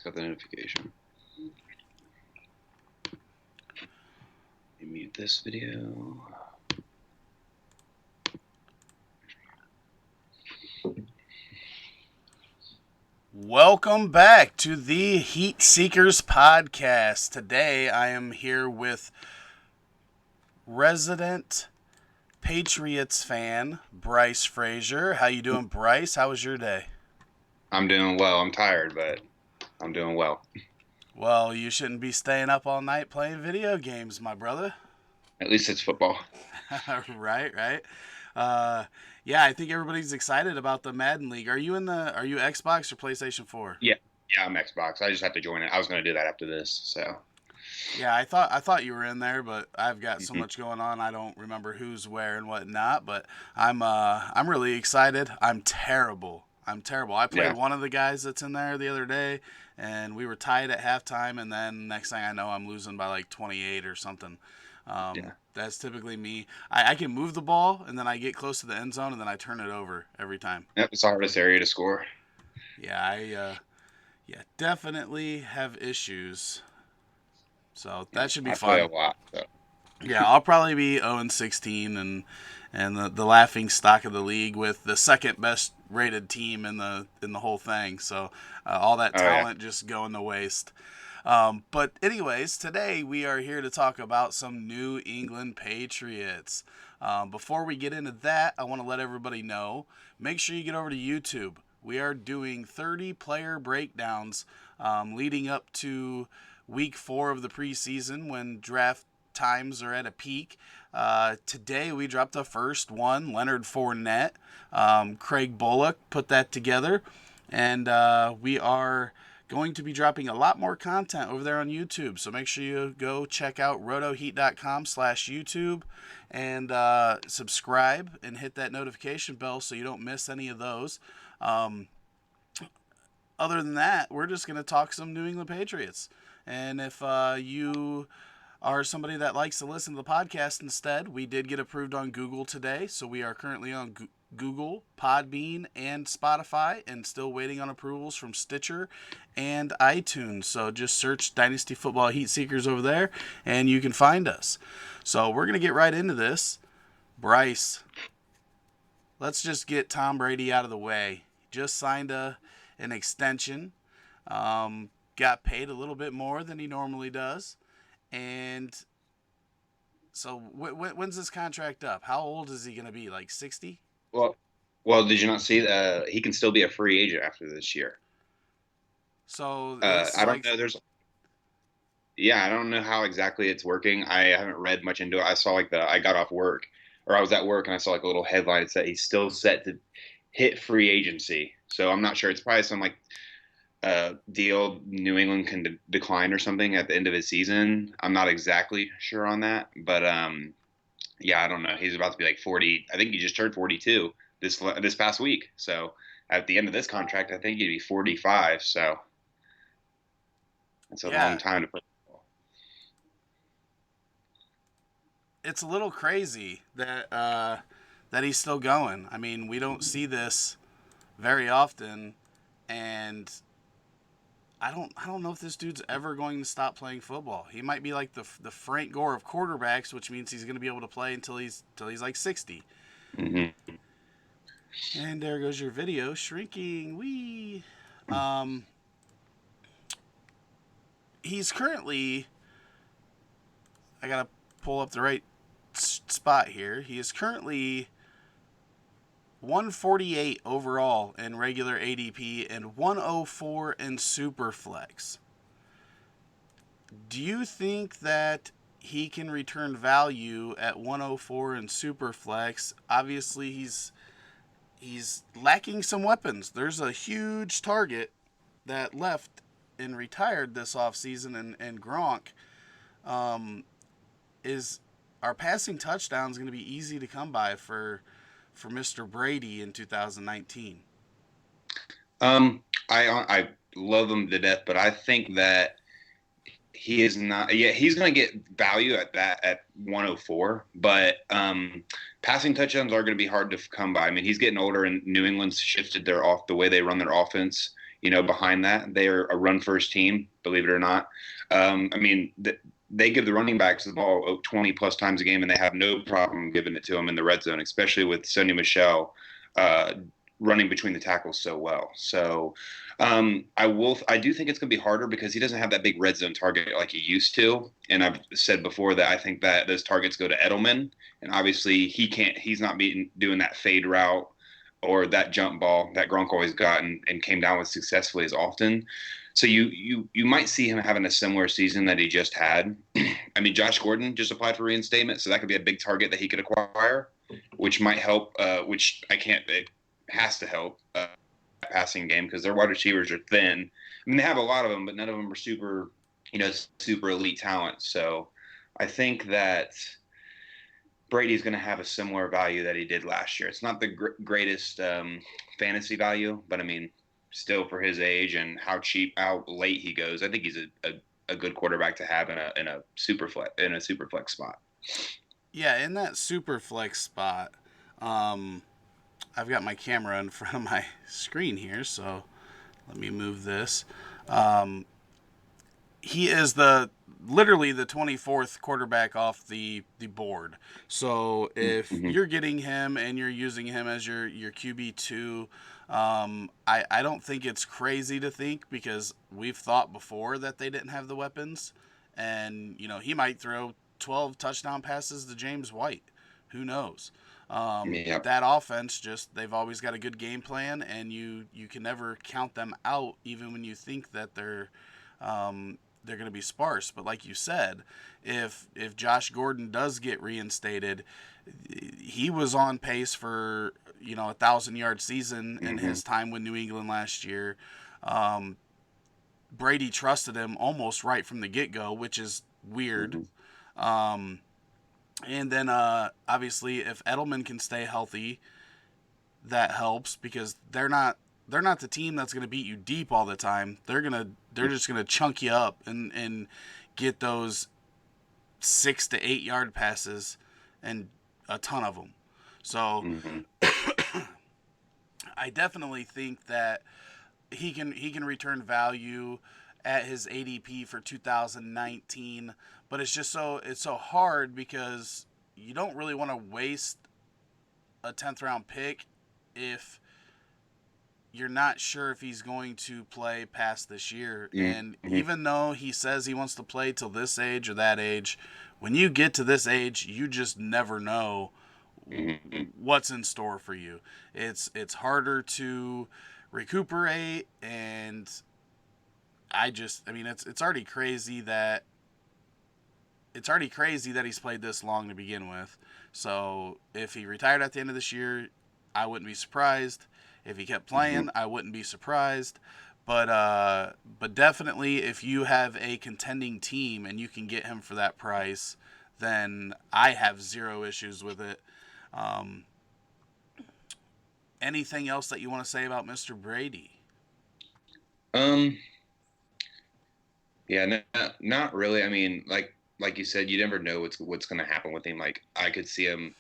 just got the notification. Let me mute this video. Welcome back to the Heat Seekers podcast. Today I am here with resident Patriots fan Bryce Frazier. How you doing, Bryce? How was your day? I'm doing well. I'm tired, but I'm doing well. Well, you shouldn't be staying up all night playing video games, my brother. At least it's football. Right. Yeah, I think everybody's excited about the Madden League. Are you Xbox or PlayStation 4? Yeah, I'm Xbox. I just have to join it. I was going to do that after this, so. Yeah, I thought you were in there, but I've got so Mhm. much going on I don't remember who's where and whatnot. But I'm really excited. I'm terrible. I played Yeah, one of the guys that's in there the other day, and we were tied at halftime. And then next thing I know, I'm losing by like 28 or something. yeah. That's typically me. I can move the ball, and then I get close to the end zone, and then I turn it over every time. Yep, it's the hardest area to score. Yeah, yeah, definitely have issues. So Yeah, that should be I play a fun. lot, so. Yeah, I'll probably be 0-16 and the laughing stock of the league with the second best rated team in the whole thing. So all that Oh, yeah. talent just going to waste. But anyways, today we are here to talk about some New England Patriots. Before we get into that, I want to let everybody know. Make sure you get over to YouTube. We are doing 30 player breakdowns leading up to week 4 of the preseason when draft times are at a peak. Today we dropped the first one, Leonard Fournette. Craig Bullock put that together, and we are going to be dropping a lot more content over there on YouTube. So make sure you go check out rotoheat.com/YouTube and subscribe and hit that notification bell so you don't miss any of those. Um, Other than that, we're just going to talk some New England Patriots. And if you are somebody that likes to listen to the podcast instead, we did get approved on Google today. So we are currently on Google, Podbean, and Spotify, and still waiting on approvals from Stitcher and iTunes. So just search Dynasty Football Heat Seekers over there, and you can find us. So we're going to get right into this. Bryce, let's just get Tom Brady out of the way. Just signed an extension. Got paid a little bit more than he normally does. And so when's this contract up? How old is he going to be? Like 60? Well, well, did you not see? He can still be a free agent after this year. So it's I don't like, know. Yeah, I don't know how exactly it's working. I haven't read much into it. I saw I got off work, or I was at work, and I saw like a little headline that said he's still set to hit free agency. So I'm not sure. It's probably some like deal New England can decline or something at the end of his season. I'm not exactly sure on that, but yeah, I don't know. He's about to be like 40. I think he just turned 42 this past week. So at the end of this contract, I think he'd be 45. So it's a long yeah, time to play. it's a little crazy that he's still going. I mean, we don't see this very often, and I don't know if this dude's ever going to stop playing football. He might be like the Frank Gore of quarterbacks, which means he's going to be able to play until he's like 60. Mm-hmm. And there goes your video shrinking. Wee. Um, he's currently. I gotta pull up the right spot here. He is currently 148 overall in regular ADP and 104 in Superflex. Do you think that he can return value at 104 in Superflex? Obviously, he's lacking some weapons. There's a huge target that left and retired this offseason, and Gronk is our passing touchdowns going to be easy to come by for Mr. Brady in 2019. I love him to death, but I think that he is not. Yeah, he's going to get value at 104, but passing touchdowns are going to be hard to come by. I mean, he's getting older, and New England's shifted the way they run their offense. behind that. They're a run first team, believe it or not. I mean, they give the running backs the ball 20 plus times a game, and they have no problem giving it to them in the red zone, especially with Sony Michel uh, running between the tackles so well. So I do think it's going to be harder because he doesn't have that big red zone target like he used to. And I've said before that I think that those targets go to Edelman, and obviously he's not doing that fade route or that jump ball that Gronk always got and came down with successfully as often. So you might see him having a similar season that he just had. I mean, Josh Gordon just applied for reinstatement, so that could be a big target that he could acquire, which might help. Which I can't. It has to help passing game because their wide receivers are thin. I mean, they have a lot of them, but none of them are super elite talent. So I think that Brady's going to have a similar value that he did last year. It's not the greatest fantasy value, but I mean, still for his age and how late he goes, I think he's a good quarterback to have in a super flex spot. Yeah, in that super flex spot, I've got my camera in front of my screen here, so let me move this. Um, he is literally the 24th quarterback off the board. So if Mm-hmm. you're getting him and you're using him as your QB2, I don't think it's crazy to think, because we've thought before that they didn't have the weapons, and he might throw 12 touchdown passes to James White. Who knows? Yeah. That offense, just they've always got a good game plan, and you can never count them out, even when you think that they're going to be sparse. But like you said, if Josh Gordon does get reinstated, he was on pace for 1,000-yard season in Mm-hmm. his time with New England last year. Um, Brady trusted him almost right from the get go, which is weird. Mm-hmm. Um, and then obviously, if Edelman can stay healthy, that helps, because they're not the team that's going to beat you deep all the time. They're just going to chunk you up and get those 6 to 8 yard passes, and a ton of them. So Mm-hmm. I definitely think that he can return value at his ADP for 2019, but it's so hard, because you don't really want to waste a 10th round pick if you're not sure if he's going to play past this year. And Mm-hmm. even though he says he wants to play till this age or that age, when you get to this age, you just never know Mm-hmm. what's in store for you. It's harder to recuperate, and I mean, it's already crazy that he's played this long to begin with. So if he retired at the end of this year, I wouldn't be surprised. If he kept Mm-hmm. playing, I wouldn't be surprised. But definitely, if you have a contending team and you can get him for that price, then I have zero issues with it. Um, Anything else that you want to say about Mr. Brady? Um, yeah, not really. I mean, like you said, you never know what's going to happen with him. Like I could see him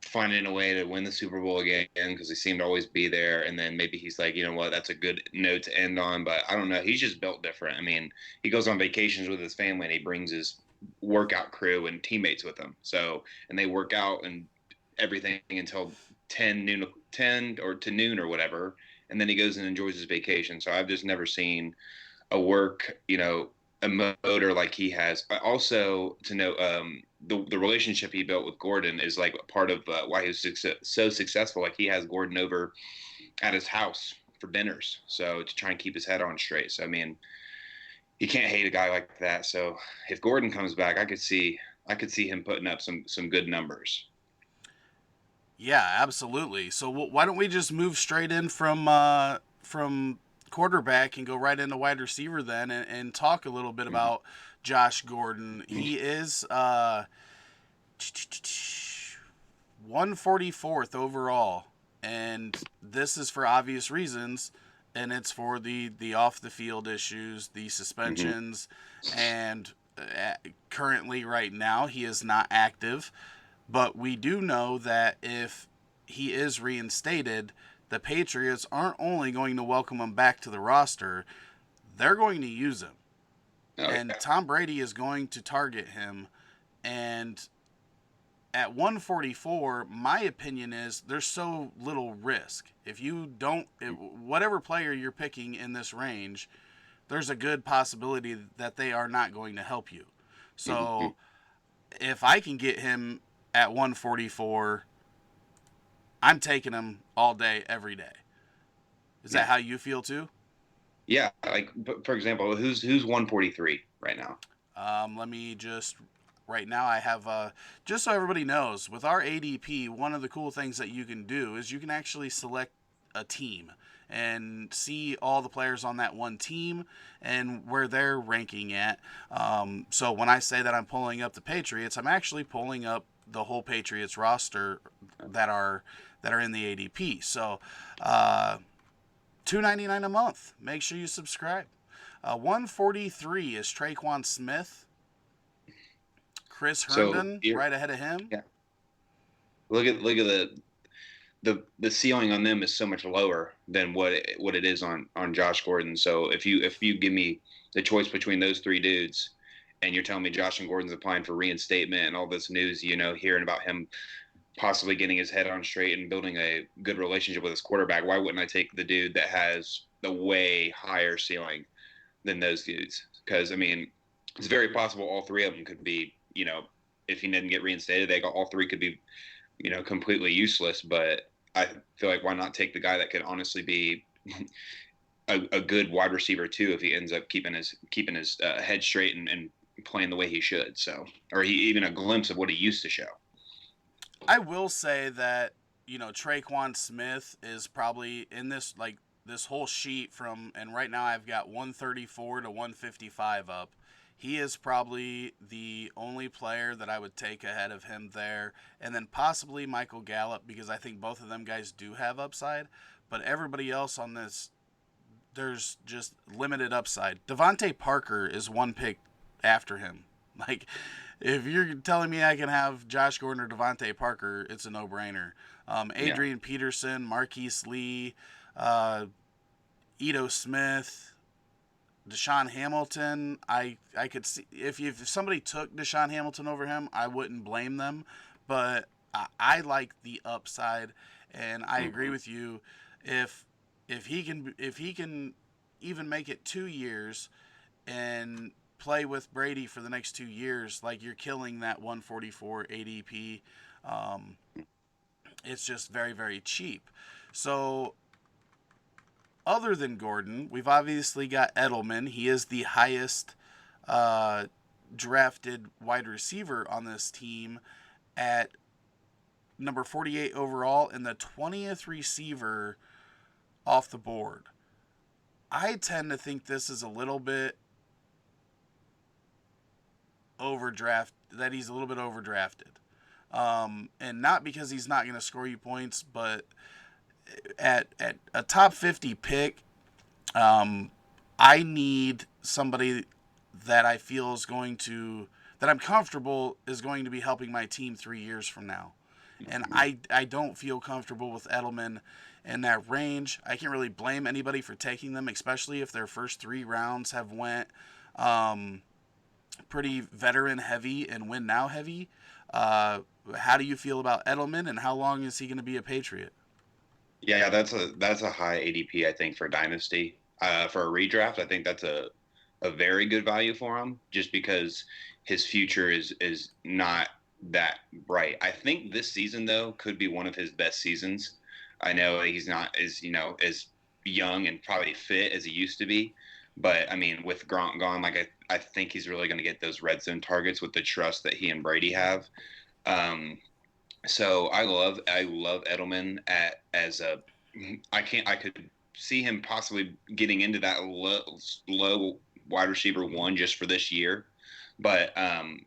finding a way to win the Super Bowl again because he seemed to always be there. And then maybe he's like, you know what, that's a good note to end on. But I don't know. He's just built different. I mean, he goes on vacations with his family and he brings his workout crew and teammates with him. So, and they work out and everything until 10 or to noon or whatever. And then he goes and enjoys his vacation. So I've just never seen a work, a motor like he has. Also, to know the relationship he built with Gordon is like part of why he was so successful. Like he has Gordon over at his house for dinners, so to try and keep his head on straight. So I mean, you can't hate a guy like that. So if Gordon comes back, I could see him putting up some good numbers. Yeah, absolutely. So why don't we just move straight in from quarterback and go right into wide receiver then, and talk a little bit Mm-hmm. about Josh Gordon. He is 144th overall, and this is for obvious reasons, and it's for the off the field issues, the Mm-hmm. suspensions, and currently right now he is not active. But we do know that if he is reinstated, the Patriots aren't only going to welcome him back to the roster, they're going to use him. Oh And yeah. Tom Brady is going to target him. And at 144, my opinion is there's so little risk. If you don't, whatever player you're picking in this range, there's a good possibility that they are not going to help you. Mm-hmm. So if I can get him at 144, I'm taking him all day, every day. Is that Yeah. how you feel too? Yeah. Like for example, who's 143 right now? Let me just right now I have just so everybody knows with our ADP, one of the cool things that you can do is you can actually select a team and see all the players on that one team and where they're ranking at. So when I say that I'm pulling up the Patriots, I'm actually pulling up the whole Patriots roster that are in the ADP. So uh, $2.99 a month. Make sure you subscribe. 143 is Traquan Smith. Chris So Herndon you're right ahead of him. yeah. Look at the ceiling on them is so much lower than what it is on Josh Gordon. So if you give me the choice between those three dudes, and you're telling me Josh and Gordon's applying for reinstatement and all this news, hearing about him possibly getting his head on straight and building a good relationship with his quarterback, why wouldn't I take the dude that has the way higher ceiling than those dudes? Because I mean, it's very possible all three of them could be, if he didn't get reinstated, all three could be, completely useless. But I feel like why not take the guy that could honestly be a good wide receiver too if he ends up keeping his head straight and playing the way he should. So, or even a glimpse of what he used to show. I will say that Traquan Smith is probably in this whole sheet from, and right now I've got 134 to 155 up. He is probably the only player that I would take ahead of him there, and then possibly Michael Gallup because I think both of them guys do have upside. But everybody else on this, there's just limited upside. Devontae Parker is one pick after him. Like, if you're telling me I can have Josh Gordon or Devontae Parker, it's a no-brainer. Yeah. Adrian Peterson, Marquise Lee, uh, Ito Smith, Deshaun Hamilton. I could see if somebody took Deshaun Hamilton over him, I wouldn't blame them. But I like the upside, and I agree Mm-hmm. with you. If if he can even make it 2 years and play with Brady for the next 2 years, like you're killing that 144 ADP. Um, it's just very very cheap. So other than Gordon, we've obviously got Edelman. He is the highest uh, drafted wide receiver on this team at number 48 overall and the 20th receiver off the board. I tend to think this is a little bit overdraft that he's a little bit overdrafted. And not because he's not going to score you points, but at a top 50 pick, um, I need somebody that I feel is going to that I'm comfortable is going to be helping my team 3 years from now. And I don't feel comfortable with Edelman in that range. I can't really blame anybody for taking them, especially if their first 3 rounds have went um, pretty veteran heavy and win now heavy. Uh, how do you feel about Edelman, and how long is he going to be a Patriot? Yeah, that's a high ADP, I think, for Dynasty. For a redraft, I think that's a very good value for him, just because his future is not that bright. I think this season though could be one of his best seasons. I know he's not as young and probably fit as he used to be, but I mean with Gronk gone, like I think he's really going to get those red zone targets with the trust that he and Brady have. Um, so I love Edelman at as a I could see him possibly getting into that low wide receiver one just for this year, but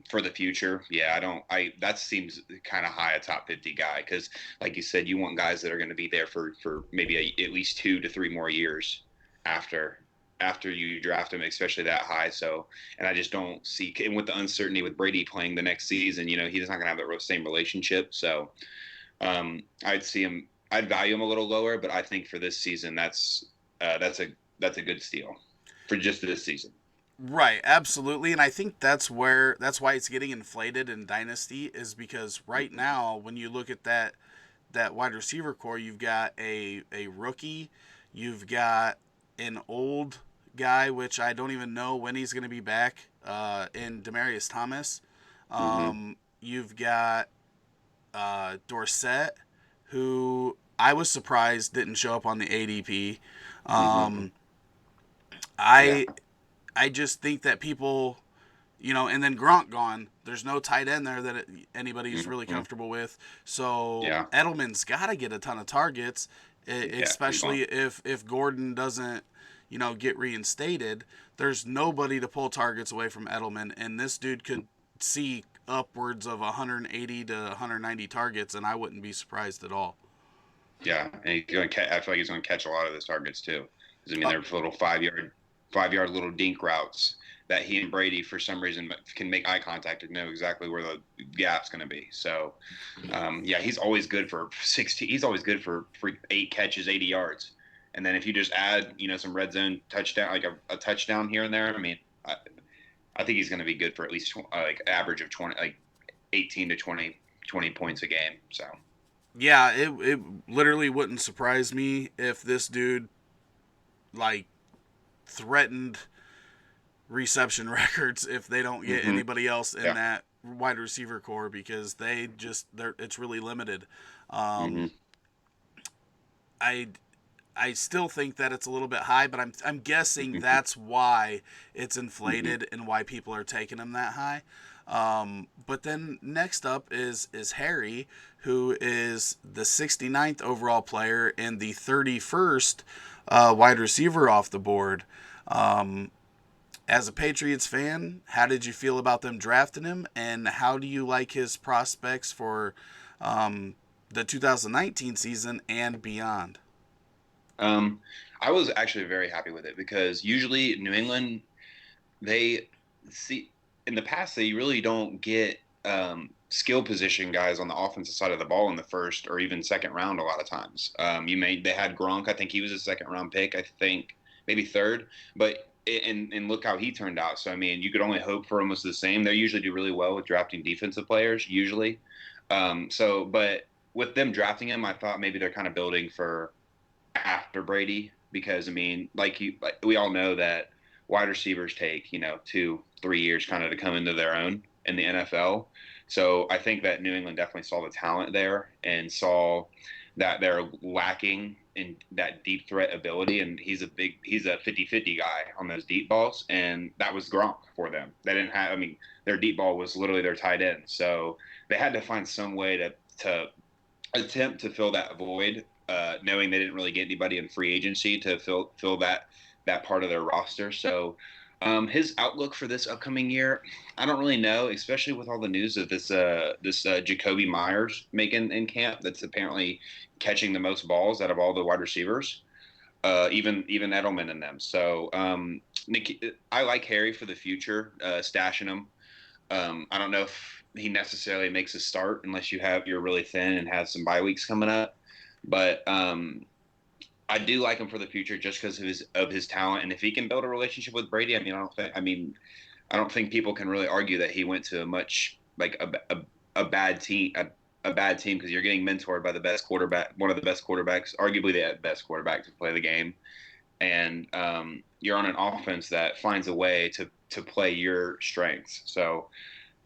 for the future, yeah, I don't I that seems kind of high a top 50 guy because like you said, you want guys that are going to be there for maybe at least 2 to 3 more years after you draft him, especially that high. So, and I just don't see, and with the uncertainty with Brady playing the next season, he's not going to have that same relationship. So, I'd see him. I'd value him a little lower, but I think for this season, that's a good steal for just this season. Right, absolutely, and I think that's why it's getting inflated in Dynasty is because right now when you look at that wide receiver core, you've got a rookie, you've got an old guy, which I don't even know when he's going to be back, in Demarius Thomas. Mm-hmm. You've got Dorsett, who I was surprised didn't show up on the ADP. Mm-hmm. Um, Yeah. I I just think that people, and then Gronk gone. There's no tight end there that anybody's really Mm-hmm. comfortable with. So Yeah. Edelman's got to get a ton of targets, Yeah. He's going. especially if Gordon doesn't, get reinstated. There's nobody to pull targets away from Edelman, and this dude could see upwards of 180 to 190 targets, and I wouldn't be surprised at all. Yeah, and he's going to. I feel like he's going to catch a lot of those targets too. Because I mean, Uh, they're little 5 yard little dink routes that he and Brady for some reason can make eye contact and know exactly where the gap's going to be. So, yeah, he's always good for 60. He's always good for 8 catches, 80 yards. And then if you just add, some red zone touchdown, like a touchdown here and there, I mean, I think he's going to be good for at least like average of 20, like 18 to 20 points a game. So. yeah, it literally wouldn't surprise me if this dude like threatened reception records if they don't get Hmm. anybody else in Yeah. that wide receiver core because they're it's really limited. Hmm. Um, I I still think that it's a little bit high, but I'm guessing Hmm. that's why it's Hmm. inflated and why people are taking him that high. But then next up is Harry, who is the 69th overall player and the 31st wide receiver off the board. Um, as a Patriots fan, how did you feel about them drafting him, and how do you like his prospects for the 2019 season and beyond? Um, I was actually very happy with it because usually New England, they see in the past they really don't get skill position guys on the offensive side of the ball in the first or even second round a lot of times. They had Gronk, I think he was a second round pick, I think maybe third, but and look how he turned out. So I mean, you could only hope for almost the same. They usually do really well with drafting defensive players usually. But with them drafting him, I thought maybe they're kind of building for after Brady because I mean, like we all know that wide receivers take 2-3 years kind of to come into their own in the NFL. So I think that New England definitely saw the talent there and saw that they're lacking in that deep threat ability. And he's a 50-50 guy on those deep balls. And that was Gronk for them. They didn't have, I mean, their deep ball was literally their tight end. So they had to find some way to attempt to fill that void, knowing they didn't really get anybody in free agency to fill that part of their roster. So his outlook for this upcoming year, I don't really know, especially with all the news of this Jacoby Myers making in camp. That's apparently catching the most balls out of all the wide receivers, even Edelman in them. So I like Harry for the future, stashing him. I don't know if he necessarily makes a start unless you're really thin and have some bye weeks coming up. But I do like him for the future just because of his talent, and if he can build a relationship with Brady, I don't think people can really argue that he went to a much like a bad team. A bad team because you're getting mentored by the best quarterback, one of the best quarterbacks, arguably the best quarterback to play the game, and you're on an offense that finds a way to play your strengths. So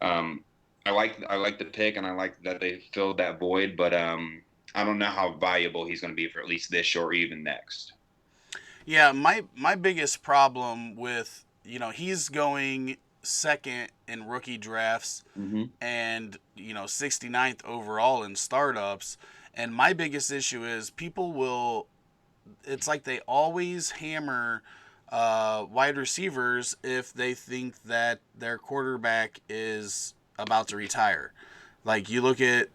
um, I like the pick, and I like that they filled that void. But I don't know how valuable he's going to be for at least this or even next. Yeah, my biggest problem with he's going second in rookie drafts Hmm. and 69th overall in startups, and my biggest issue is people will it's like they always hammer wide receivers if they think that their quarterback is about to retire. Like you look at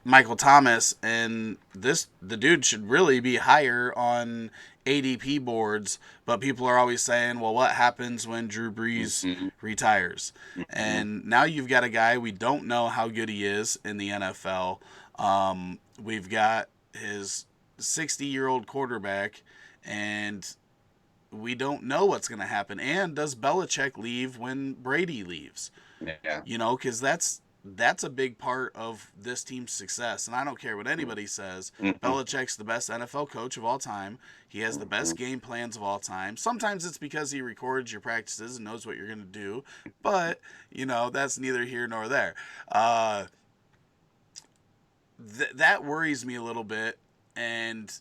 Michael Thomas, and the dude should really be higher on ADP boards, but people are always saying, "Well, what happens when Drew Brees Hmm. retires?" Hmm. And now you've got a guy we don't know how good he is in the NFL. We've got his 60-year-old quarterback, and we don't know what's going to happen. And does Belichick leave when Brady leaves? Yeah. Because that's a big part of this team's success. And I don't care what anybody says. Mm-hmm. Belichick's the best NFL coach of all time. He has the best game plans of all time. Sometimes it's because he records your practices and knows what you're going to do, but that's neither here nor there. That worries me a little bit, and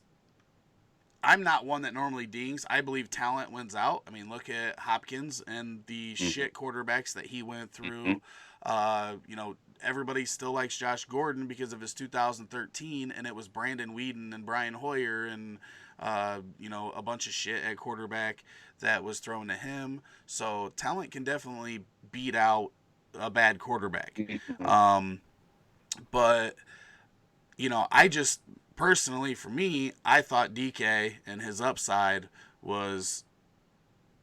I'm not one that normally dings. I believe talent wins out. I mean, look at Hopkins and the shit quarterbacks that he went Mm-hmm. through. Everybody still likes Josh Gordon because of his 2013, and it was Brandon Weeden and Brian Hoyer and a bunch of shit at quarterback that was thrown to him. So talent can definitely beat out a bad quarterback. Mm-hmm. But I just personally, for me, I thought DK and his upside was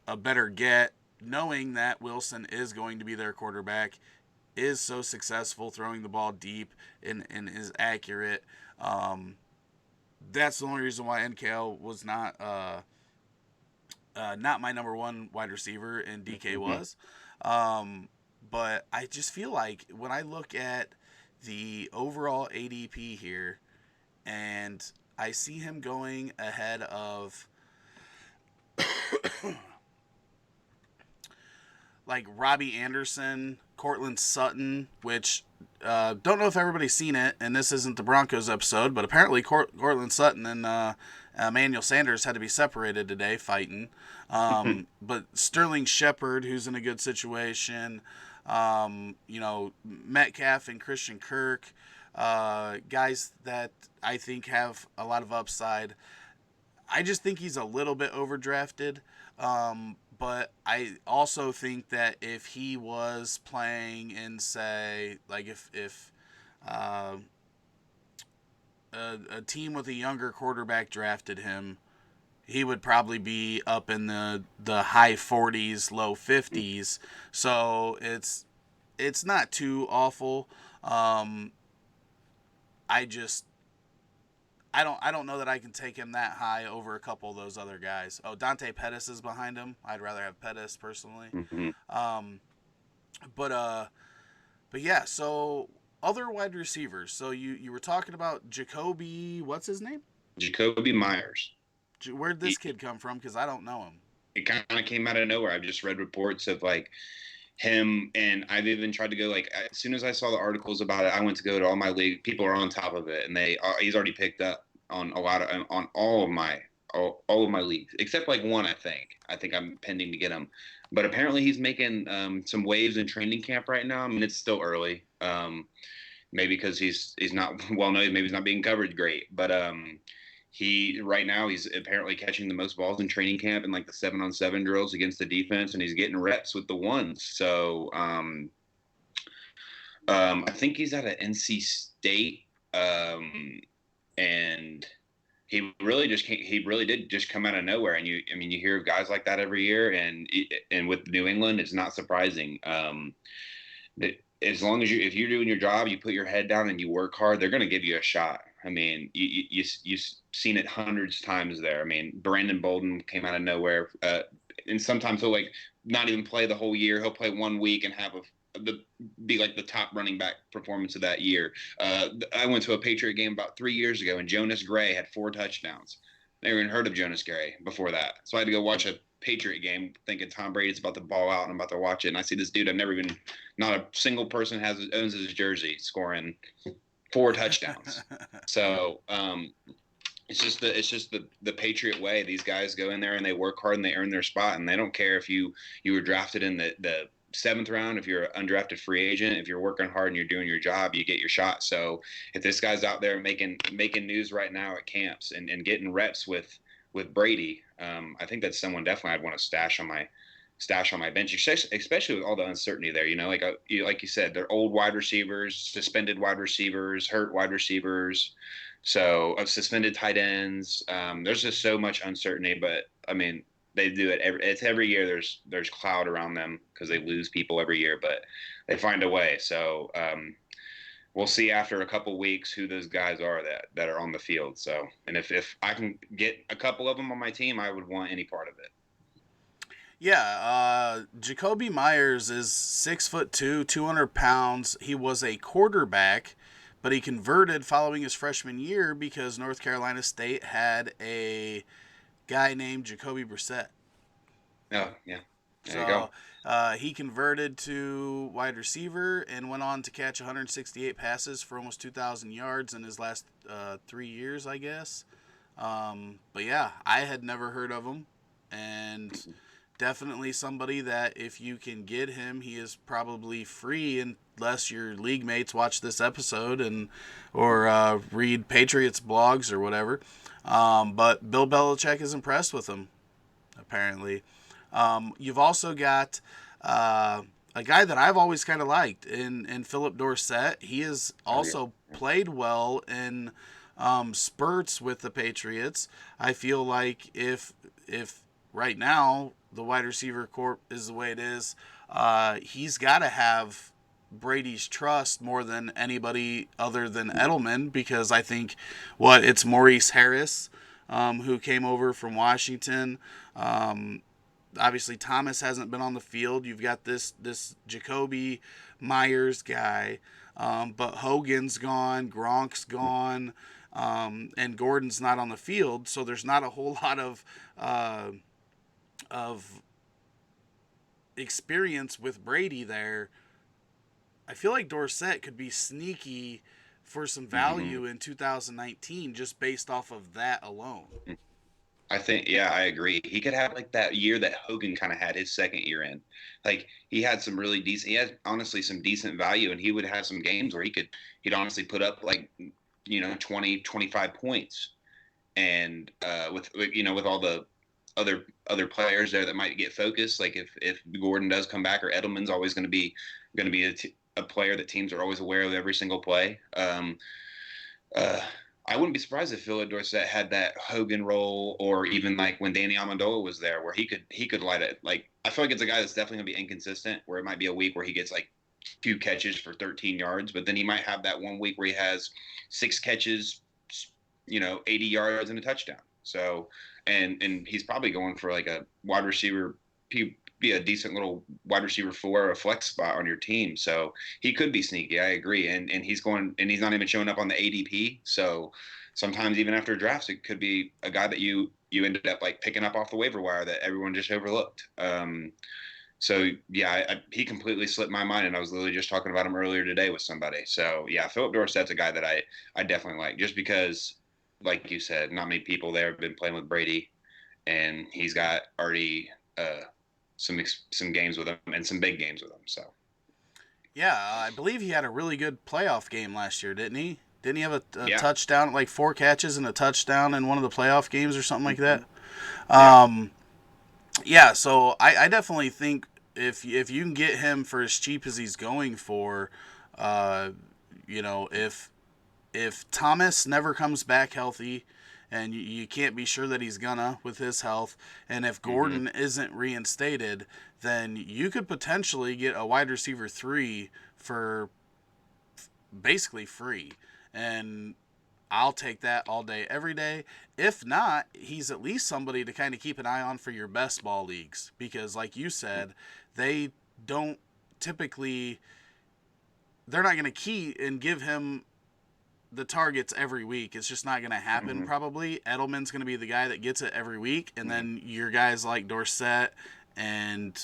a better get, knowing that Wilson is going to be their quarterback, is so successful throwing the ball deep and is accurate. That's the only reason why NKL was not my number one wide receiver, and DK Mm-hmm. was. But I just feel like when I look at the overall ADP here, and I see him going ahead of like Robbie Anderson, Cortland Sutton, which don't know if everybody's seen it, and this isn't the Broncos episode, but apparently Cortland Sutton and Emmanuel Sanders had to be separated today fighting. But Sterling Shepard, who's in a good situation, Metcalf and Christian Kirk, guys that I think have a lot of upside. I just think he's a little bit overdrafted. But I also think that if he was playing in, say, like if uh, a team with a younger quarterback drafted him, he would probably be up in the high 40s, low 50s. So it's not too awful. Um, I just I don't know that I can take him that high over a couple of those other guys. Oh, Dante Pettis is behind him. I'd rather have Pettis personally. Mm-hmm. Um, but uh, but yeah. So other wide receivers. So you were talking about Jacoby. What's his name? Jacoby Myers. Where'd this kid come from? Because I don't know him. It kind of came out of nowhere. I've just read reports of like him, and I've even tried to go like as soon as I saw the articles about it, I went to go to all my league. People are on top of it, and he's already picked up on a lot of on all of my leagues except like one. I think I'm pending to get him, but apparently he's making some waves in training camp right now. I mean, it's still early. Maybe because he's not well known, maybe he's not being covered great, but he right now he's apparently catching the most balls in training camp in like the 7-on-7 drills against the defense, and he's getting reps with the ones. So I think he's out of NC State, and he really did just come out of nowhere. And I mean, you hear of guys like that every year, and with New England, it's not surprising. As long as if you're doing your job, you put your head down and you work hard, they're going to give you a shot. I mean, you've seen it hundreds of times there. I mean, Brandon Bolden came out of nowhere, and sometimes he'll like not even play the whole year. He'll play 1 week and have be like the top running back performance of that year. I went to a Patriot game about 3 years ago, and Jonas Gray had 4 touchdowns. Never even heard of Jonas Gray before that, so I had to go watch a Patriot game thinking Tom Brady's about to ball out and I'm about to watch it. And I see this dude I've never even, not a single person owns his jersey, scoring 4 touchdowns. So it's just the Patriot way. These guys go in there and they work hard and they earn their spot, and they don't care if you were drafted in the 7th round. If you're an undrafted free agent, if you're working hard and you're doing your job, you get your shot. So if this guy's out there making news right now at camps and getting reps with Brady, I think that's someone definitely I'd want to stash on my bench, especially with all the uncertainty there. Like you said, they're old wide receivers, suspended wide receivers, hurt wide receivers, so of suspended tight ends. There's just so much uncertainty, but I mean, they do it every year. There's cloud around them because they lose people every year, but they find a way. So we'll see after a couple weeks who those guys are that are on the field. So, and if I can get a couple of them on my team, I would want any part of it. Yeah, Jacoby Myers is 6'2", 200 pounds. He was a quarterback, but he converted following his freshman year because North Carolina State had a guy named Jacoby Brissett. Oh, yeah, there you go. So he converted to wide receiver and went on to catch 168 passes for almost 2,000 yards in his last 3 years, I guess. But yeah, I had never heard of him, and definitely somebody that if you can get him, he is probably free unless your league mates watch this episode and or read Patriots blogs or whatever. But Bill Belichick is impressed with him, apparently. You've also got a guy that I've always kind of liked in Philip Dorsett. He has Oh yeah, also played well in spurts with the Patriots. I feel like if right now the wide receiver corp is the way it is, he's got to have Brady's trust more than anybody other than Edelman, because I think it's Maurice Harris, who came over from Washington. Obviously Thomas hasn't been on the field. You've got this Jacoby Myers guy, but Hogan's gone, Gronk's gone, and Gordon's not on the field. So there's not a whole lot of experience with Brady there. I feel like Dorsett could be sneaky for some hmm value in 2019 just based off of that alone. I think, yeah, I agree. He could have like that year that Hogan kind of had his second year in. Like he had some really decent, he had honestly some decent value, and he would have some games where he'd honestly put up like, 20, 25 points. And with all the other players there that might get focused, like if Gordon does come back, or Edelman's always going to be a player that teams are always aware of every single play. Uh, I wouldn't be surprised if Philip Dorsett had that Hogan role, or even like when Danny Amendola was there, where he could light it. Like I feel like it's a guy that's definitely gonna be inconsistent, where it might be a week where he gets like 2 catches for 13 yards, but then he might have that one week where he has 6 catches, 80 yards and a touchdown. So, and he's probably going for like a wide receiver, be a decent little wide receiver four or a flex spot on your team. So he could be sneaky. I agree. And he's not even showing up on the ADP. So sometimes even after drafts, it could be a guy that you ended up like picking up off the waiver wire that everyone just overlooked. So yeah, he completely slipped my mind, and I was literally just talking about him earlier today with somebody. So yeah, Philip Dorsett's a guy that I definitely like, just because, like you said, not many people there have been playing with Brady, and he's got already some games with him, and some big games with him. So Yeah, I believe he had a really good playoff game last year, didn't he? Didn't he have a yeah, touchdown, like 4 catches and a touchdown in one of the playoff games or something like mm-hmm. that? Yeah, Um, yeah, so I definitely think if you can get him for as cheap as he's going for, uh, if Thomas never comes back healthy, and you can't be sure that he's gonna with his health, and if mm-hmm. Gordon isn't reinstated, then you could potentially get a wide receiver 3 for basically free. And I'll take that all day, every day. If not, he's at least somebody to kind of keep an eye on for your best ball leagues, because, like you said, they don't typically, they're not going to key and give him the targets every week. It's just not going to happen, Mm-hmm. probably. Edelman's going to be the guy that gets it every week, and Mm-hmm. then your guys like Dorsett and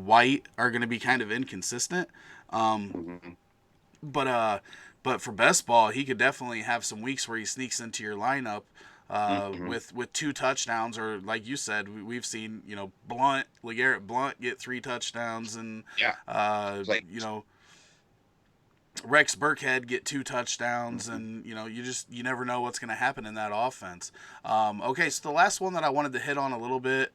White are going to be kind of inconsistent. Um, Mm-hmm. but uh, but for best ball, he could definitely have some weeks where he sneaks into your lineup Mm-hmm. with 2 touchdowns, or like you said, we've seen LeGarrette Blunt get 3 touchdowns, and Yeah, uh, it's like you know Rex Burkhead get 2 touchdowns, mm-hmm. and you never know what's going to happen in that offense. Okay, so the last one that I wanted to hit on a little bit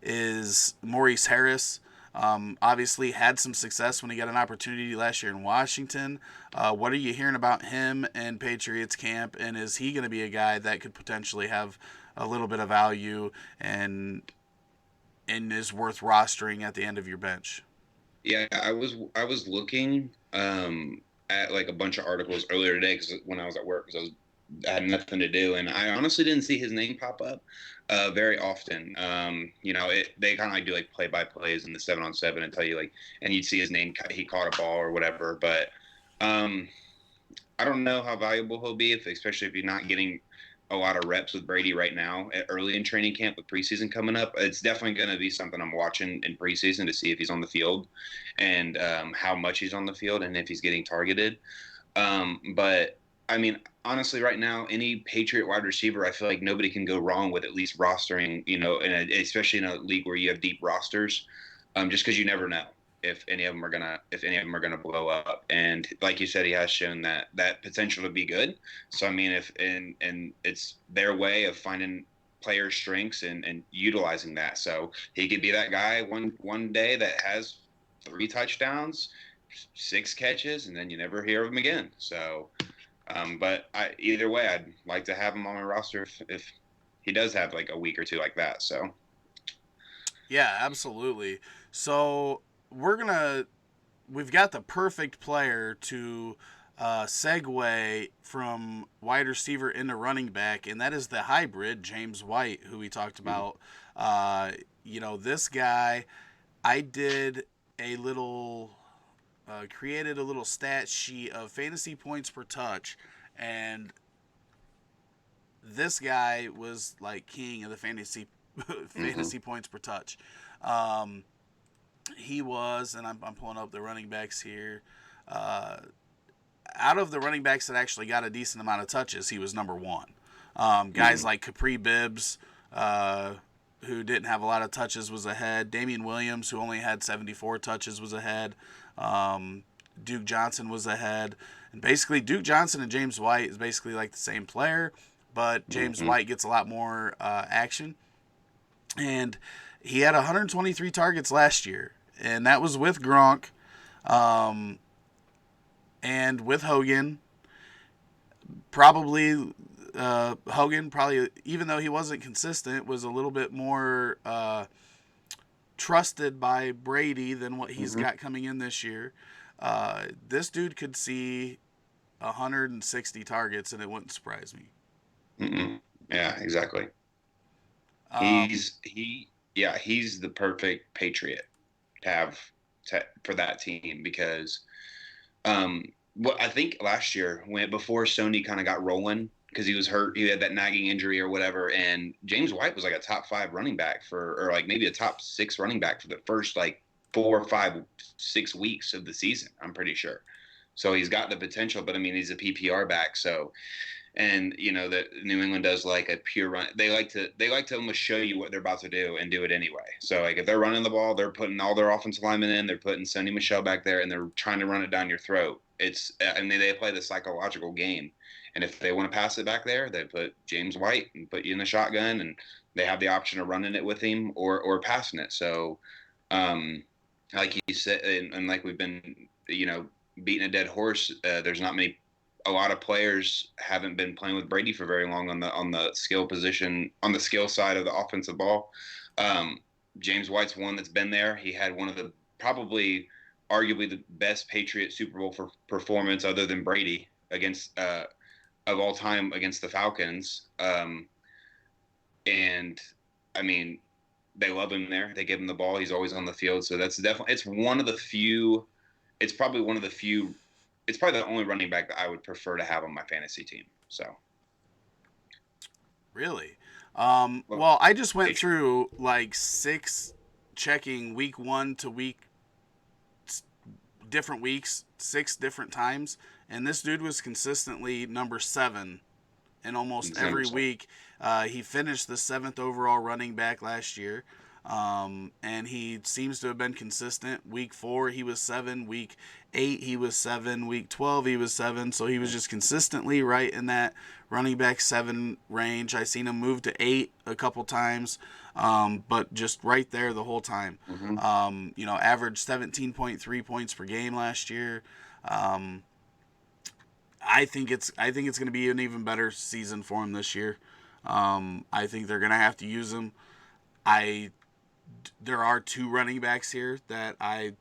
is Maurice Harris. Obviously had some success when he got an opportunity last year in Washington. What are you hearing about him and Patriots camp, and is he going to be a guy that could potentially have a little bit of value and is worth rostering at the end of your bench? Yeah, I was looking. at like a bunch of articles earlier today because when I was at work, because I had nothing to do, and I honestly didn't see his name pop up very often. They kind of like do like play by plays in the 7-on-7 and tell you like, and you'd see his name, he caught a ball or whatever. But um, I don't know how valuable he'll be, especially if you're not getting a lot of reps with Brady right now early in training camp with preseason coming up. It's definitely going to be something I'm watching in preseason to see if he's on the field and how much he's on the field and if he's getting targeted. But I mean, honestly, right now, any Patriot wide receiver, I feel like nobody can go wrong with at least rostering, especially in a league where you have deep rosters, just because you never know if any of them are gonna blow up. And like you said, he has shown that potential to be good. So I mean, if and it's their way of finding player strengths and utilizing that. So he could be that guy one day that has 3 touchdowns, 6 catches, and then you never hear of him again. So, but either way, I'd like to have him on my roster if he does have like a week or two like that. So, Yeah, absolutely. So we've got the perfect player to segue from wide receiver into running back, and that is the hybrid James White, who we talked about. Uh, this guy, I did a little, created a little stat sheet of fantasy points per touch, and this guy was like king of the fantasy mm-hmm. fantasy points per touch. Um, he was, and I'm pulling up the running backs here. Uh, Out of the running backs that actually got a decent amount of touches, he was number one. Guys Mm-hmm. like Capri Bibbs, who didn't have a lot of touches, was ahead. Damian Williams, who only had 74 touches, was ahead. Duke Johnson was ahead. And basically, Duke Johnson and James White is basically like the same player, but James Mm-hmm. White gets a lot more action. And he had 123 targets last year, and that was with Gronk um, and with Hogan. Probably Hogan, probably even though he wasn't consistent, was a little bit more trusted by Brady than what he's Mm-hmm. got coming in this year. This dude could see 160 targets, and it wouldn't surprise me. Mm-hmm. Yeah, exactly. Um, He's the perfect Patriot to have for that team because what I think last year when before Sony kind of got rolling because he was hurt, he had that nagging injury or whatever, and James White was like a top 5 running back or like maybe a top 6 running back for the first like 4, 5, 6 weeks of the season. I'm pretty sure. So he's got the potential, but I mean he's a PPR back, so and that New England does like a pure run. They like to almost show you what they're about to do and do it anyway. So like if they're running the ball, they're putting all their offensive linemen in. They're putting Sony Michel back there, and they're trying to run it down your throat. They play the psychological game, and if they want to pass it back there, they put James White and put you in the shotgun, and they have the option of running it with him or passing it. So, um, like you said, and like we've been beating a dead horse. There's not many a lot of players haven't been playing with Brady for very long on the skill position on the skill side of the offensive ball. Um, James White's one that's been there. He had one of the probably arguably the best Patriot Super Bowl for performance other than Brady against of all time against the Falcons. And I mean, they love him there. They give him the ball. He's always on the field. So that's definitely it's one of the few. It's probably one of the few. It's probably the only running back that I would prefer to have on my fantasy team. So, Really? well, Well, I just went through like six, checking week one to week different weeks, 6 different times, and this dude was consistently number 7 in almost every week. He finished the 7th overall running back last year. And he seems to have been consistent. Week 4, he was 7. Week 8, he was 7. Week 12, he was 7. So he was just consistently right in that running back 7 range. I seen him move to 8 a couple times, but just right there the whole time. mm-hmm. Averaged 17.3 points per game last year. Um, I think it's going to be an even better season for him this year. I think they're going to have to use him. I There are 2 running backs here that I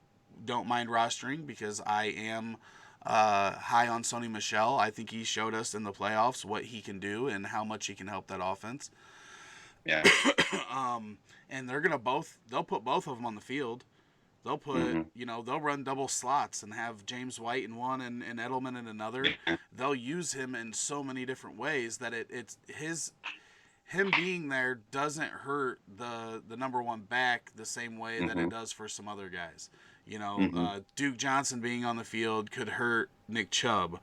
don't mind rostering because I am high on Sony Michel. I think he showed us in the playoffs what he can do and how much he can help that offense. Yeah. And they'll put both of them on the field. They'll put, Hmm. they'll run double slots and have James White in one and Edelman in another. Yeah. They'll use him in so many different ways that it's him being there doesn't hurt the number one back the same way that it Hmm. does for some other guys. Hmm. Duke Johnson being on the field could hurt Nick Chubb.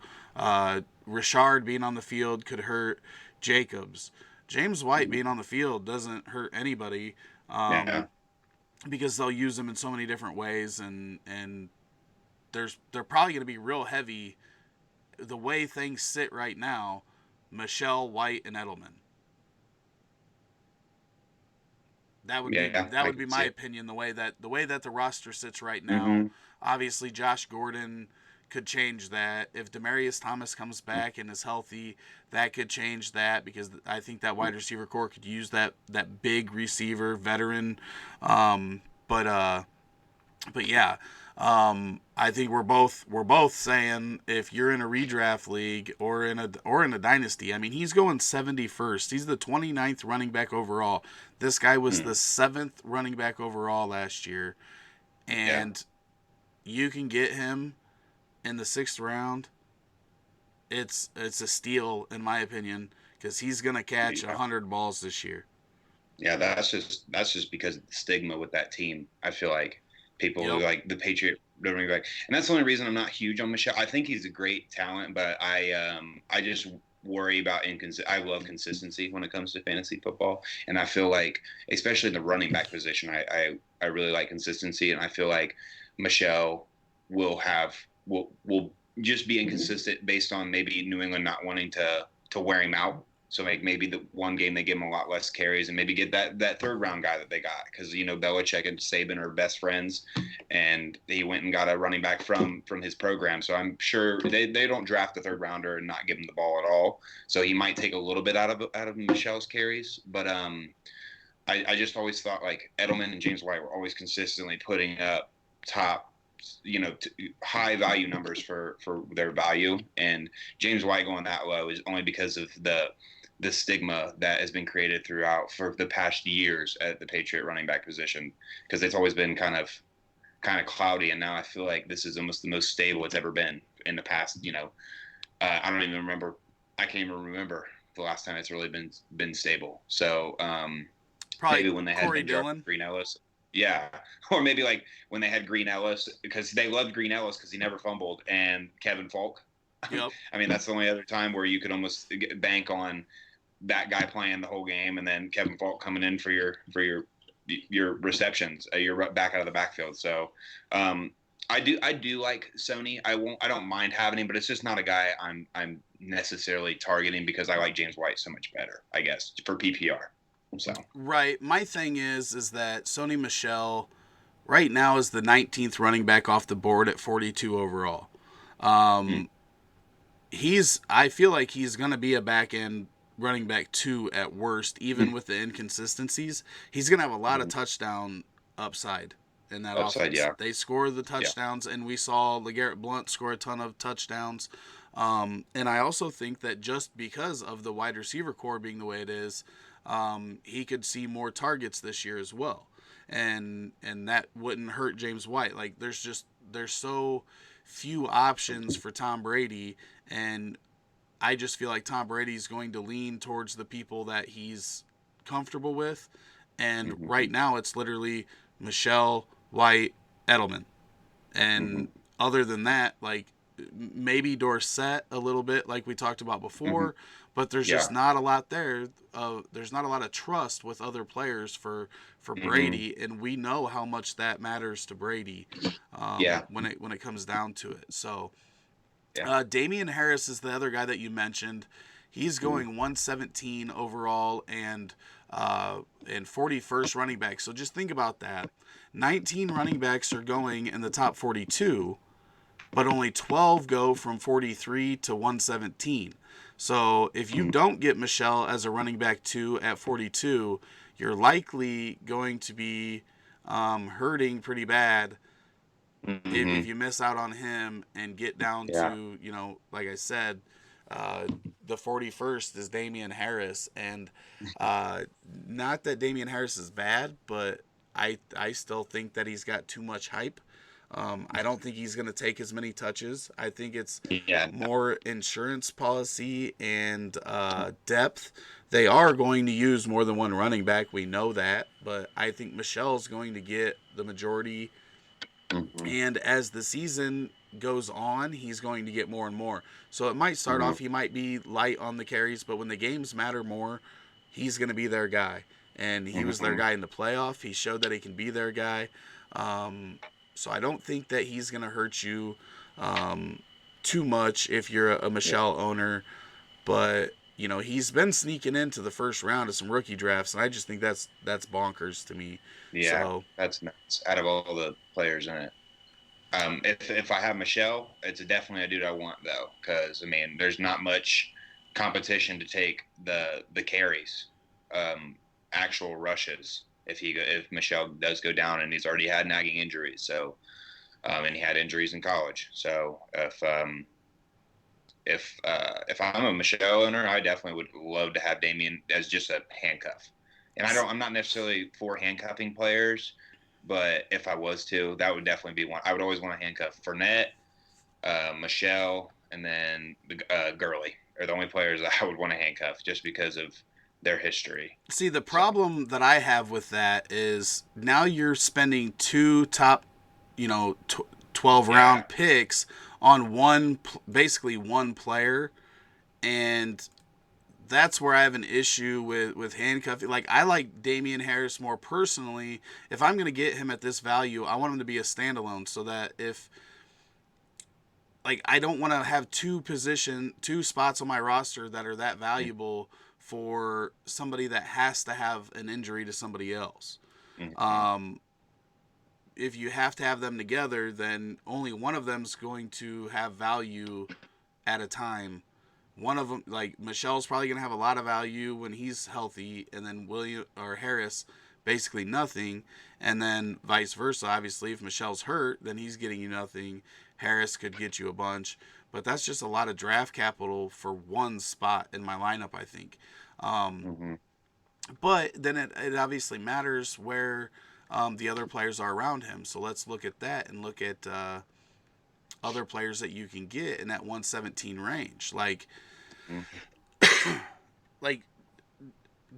Richard being on the field could hurt Jacobs. James White being on the field doesn't hurt anybody, Yeah. because they'll use him in so many different ways, and they're probably going to be real heavy the way things sit right now. Michelle, White, and Edelman. Yeah. That I would be can my see it. opinion. The way that the roster sits right now. Hmm. Obviously, Josh Gordon could change that. If Demarius Thomas comes back and is healthy, that could change that, because I think that wide receiver core could use that big receiver veteran. But yeah, I think we're both saying if you're in a redraft league or in a dynasty, I mean, he's going 71st. He's the 29th running back overall. This guy was the 7th running back overall last year, Yeah. and you can get him in the 6th round. It's a steal in my opinion, because he's gonna catch Yeah. 100 balls this year. Yeah, that's just because of the stigma with that team. I feel like people who Yep. like the Patriot running back, and that's the only reason I'm not huge on Michelle. I think he's a great talent, but I just worry about I love consistency when it comes to fantasy football, and I feel like especially in the running back position, I really like consistency, and I feel like Michelle will just be inconsistent based on maybe New England not wanting to wear him out. So maybe the one game they give him a lot less carries, and maybe get that third round guy that they got, because Belichick and Saban are best friends, and he went and got a running back from his program. So I'm sure they don't draft the third rounder and not give him the ball at all. So he might take a little bit out of Michelle's carries, but I just always thought like Edelman and James White were always consistently putting up top, high value numbers for their value, and James White going that low is only because of the stigma that has been created throughout for the past years at the Patriot running back position, because it's always been kind of cloudy, and now I feel like this is almost the most stable it's ever been in the past. I don't even remember. I can't even remember the last time it's really been stable. So Probably maybe when they had Corey Ben Jarvis, Dillon. Green Ellis. Yeah. Or maybe like when they had Green Ellis, because they loved Green Ellis because he never fumbled, and Kevin Falk. Yep. I mean, that's the only other time where you could almost bank on that guy playing the whole game, and then Kevin Falk coming in for your receptions, your back out of the backfield. So I do like Sony. I don't mind having him, but it's just not a guy I'm necessarily targeting, because I like James White so much better, I guess, for PPR. So Right. My thing is that Sony Michel right now is the 19th running back off the board at 42 overall. mm, Um, I feel like he's going to be a back end running back 2 at worst, even mm, with the inconsistencies. He's going to have a lot of mm. touchdown upside in that Upside, offense. yeah, They score the yeah. touchdowns, and we saw LeGarrette Blount score a ton of touchdowns. And I also think that just because of the wide receiver core being the way it is, he could see more targets this year as well, and that wouldn't hurt James White. Like there's so few options for Tom Brady, and I just feel like Tom Brady's going to lean towards the people that he's comfortable with, and Hmm. right now it's literally Michelle, White, Edelman, and Hmm. other than that, like maybe Dorsett a little bit, like we talked about Hmm. before, but there's just Yeah. not a lot there. There's not a lot of trust with other players for Hmm. Brady, and we know how much that matters to Brady, Yeah. when it comes down to it. So Yeah. Damian Harris is the other guy that you mentioned. He's Hmm. going 117 overall and 41st running back. So just think about that. 19 running backs are going in the top 42, but only 12 go from 43 to 117. So if you Hmm. don't get Michelle as a running back 2 at 42, you're likely going to be hurting pretty bad If Hmm. you miss out on him and get down Yeah. to, like I said, uh, the 41st is Damian Harris, and uh, not that Damian Harris is bad, but I still think that he's got too much hype. I don't think he's going to take as many touches. I think it's Yeah. more insurance policy and depth. They are going to use more than one running back. We know that, but I think Michel's going to get the majority, Hmm. and as the season goes on, he's going to get more and more. So it might start Hmm. off, he might be light on the carries, but when the games matter more, he's going to be their guy. And he was their Hmm. guy in the playoff. He showed that he can be their guy. Um, so I don't think that he's going to hurt you um, too much if you're a Yeah. Michel owner. But he's been sneaking into the first round of some rookie drafts, and I just think that's bonkers to me. Yeah. So That's nuts. Out of all the players in it. If I have Michelle, it's definitely a dude I want though, because I mean, there's not much competition to take the carries, um, actual rushes. If Michelle does go down, and he's already had nagging injuries, so and he had injuries in college, so if I'm a Michelle owner, I definitely would love to have Damien as just a handcuff. And I'm not necessarily for handcuffing players, but if I was to, that would definitely be one. I would always want to handcuff Fournette, Michelle, and then Gurley are the only players that I would want to handcuff just because of their history. see, the So problem that I have with that is now you're spending two top, 12 yeah, round picks on basically one player, and that's where I have an issue with handcuffing. Like, I like Damian Harris more personally. If I'm going to get him at this value, I want him to be a standalone, so that if, like, I don't want to have two spots on my roster that are that valuable for somebody that has to have an injury to somebody else. mm-hmm. Um, if you have to have them together, then only one of them's going to have value at a time. One of them, like Michelle's probably going to have a lot of value when he's healthy, and then William or Harris, basically nothing. And then vice versa. Obviously, if Michelle's hurt, then he's getting you nothing. Harris could get you a bunch, but that's just a lot of draft capital for one spot in my lineup, I think. Um, Mm-hmm. but then it obviously matters where the other players are around him. So let's look at that and look at other players that you can get in that 117 range. Mm-hmm. Like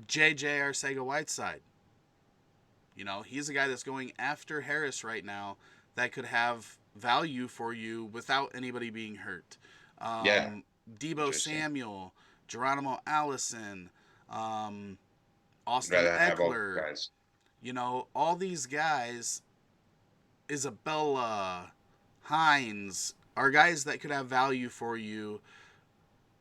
JJ Arcega Whiteside. He's a guy that's going after Harris right now that could have value for you without anybody being hurt. Yeah, Debo interesting. Samuel, Geronimo Allison, um, I'd Austin rather have all Eckler. guys. All these guys, Isabella, Hines, are guys that could have value for you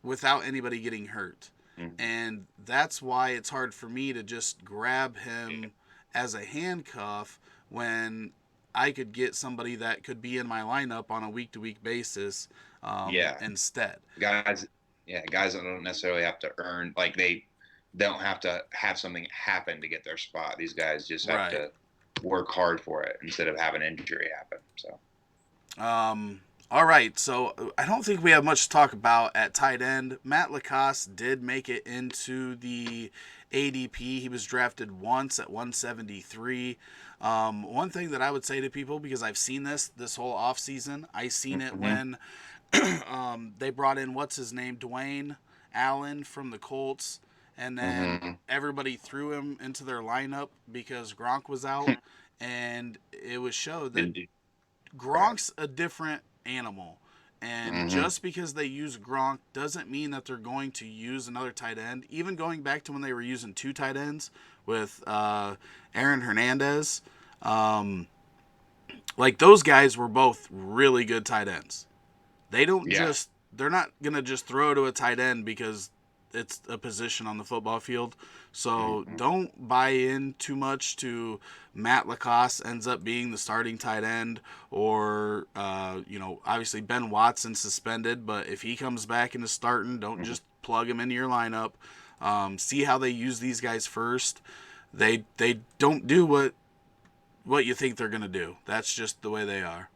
without anybody getting hurt. Mm-hmm. And that's why it's hard for me to just grab him as a handcuff when I could get somebody that could be in my lineup on a week to week basis Yeah, instead. guys. Yeah, guys that don't necessarily have to earn like they don't have to have something happen to get their spot. These guys just have Right. to work hard for it instead of having injury happen. So All right, so I don't think we have much to talk about at tight end. Matt Lacoste did make it into the ADP. He was drafted once at 173. One thing that I would say to people, because I've seen this whole offseason, I seen it mm-hmm. when they brought in, what's his name, Dwayne Allen from the Colts, and then Mm-hmm. everybody threw him into their lineup because Gronk was out, and it was showed that Didn't do right. Gronk's a different animal. And Mm-hmm. just because they use Gronk doesn't mean that they're going to use another tight end. Even going back to when they were using two tight ends with Aaron Hernandez, um, like those guys were both really good tight ends. Yeah. They're not going to just throw to a tight end because it's a position on the football field. So Mm-hmm. don't buy in too much to Matt Lacoste ends up being the starting tight end, or obviously Ben Watson suspended, but if he comes back into starting, don't Mm-hmm. just plug him into your lineup. See how they use these guys first. They don't do what you think they're gonna do. That's just the way they are.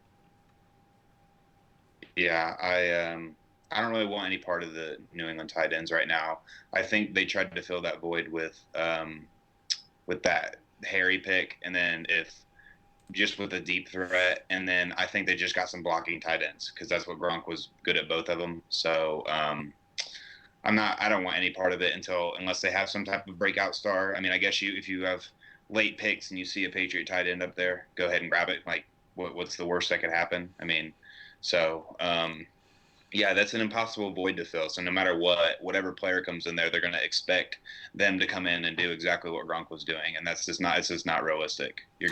Yeah, I don't really want any part of the New England tight ends right now. I think they tried to fill that void with that Harry pick, and then if just with a deep threat, and then I think they just got some blocking tight ends because that's what Gronk was good at both of them. So I don't want any part of it unless they have some type of breakout star. I mean, I guess if you have late picks and you see a Patriot tight end up there, go ahead and grab it. Like, what's the worst that could happen? I mean, so yeah, that's an impossible void to fill. So no matter whatever player comes in there, they're going to expect them to come in and do exactly what Gronk was doing, and it's just not realistic. You're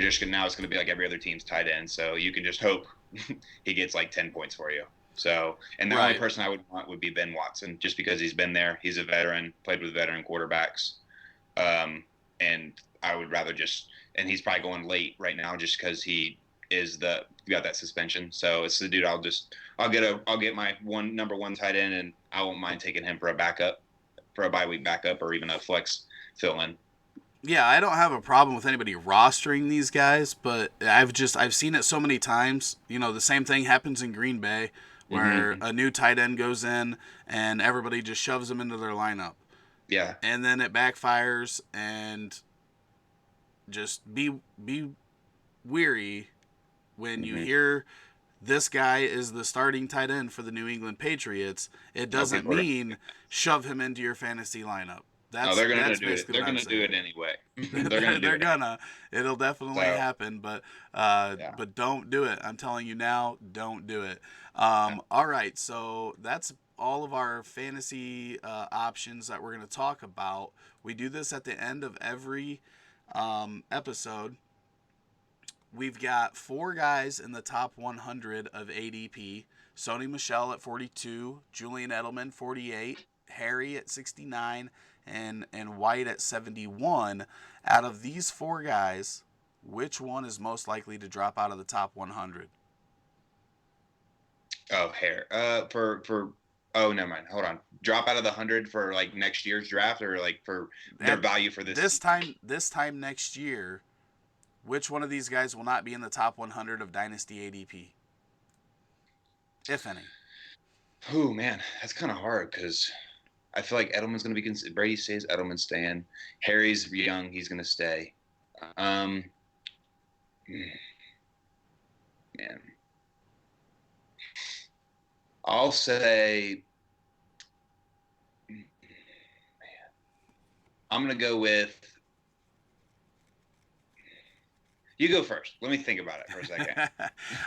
just gonna now it's going to be like every other team's tight end, so you can just hope he gets like 10 points for you. So, and the only Right. person I would want would be Ben Watson, just because he's been there, he's a veteran, played with veteran quarterbacks, and I would rather and he's probably going late right now just because he got that suspension. So it's the dude I'll get my number one tight end, and I won't mind taking him for a bye week backup, or even a flex fill in. Yeah, I don't have a problem with anybody rostering these guys, but I've seen it so many times. You know, the same thing happens in Green Bay where Mm-hmm. a new tight end goes in and everybody just shoves them into their lineup. Yeah. And then it backfires, and just be weary when you Mm-hmm. hear this guy is the starting tight end for the New England Patriots. It No, doesn't people are. mean shove him into your fantasy lineup. No, they're gonna That's do it. basically They're what I'm gonna do it saying. anyway. They're gonna do They're it anyway. gonna. It'll definitely So happen, yeah. but don't do it. I'm telling you now, don't do it. Yeah. All right, so that's all of our fantasy options that we're gonna talk about. We do this at the end of every episode. We've got four guys in the top 100 of ADP. Sony Michel at 42, Julian Edelman 48, Harry at 69, and White at 71. Out of these four guys, which one is most likely to drop out of the top 100? Oh, hair. For oh, never mind. Hold on. Drop out of the 100 for like next year's draft, or like for their At value for this season. this time next year, which one of these guys will not be in the top 100 of Dynasty ADP, if any? Oh man, that's kind of hard because I feel like Edelman's gonna be Brady stays, Edelman's staying. Harry's young, he's gonna stay. Um, man, I'll say I'm gonna go with you. Go first. Let me think about it for a second.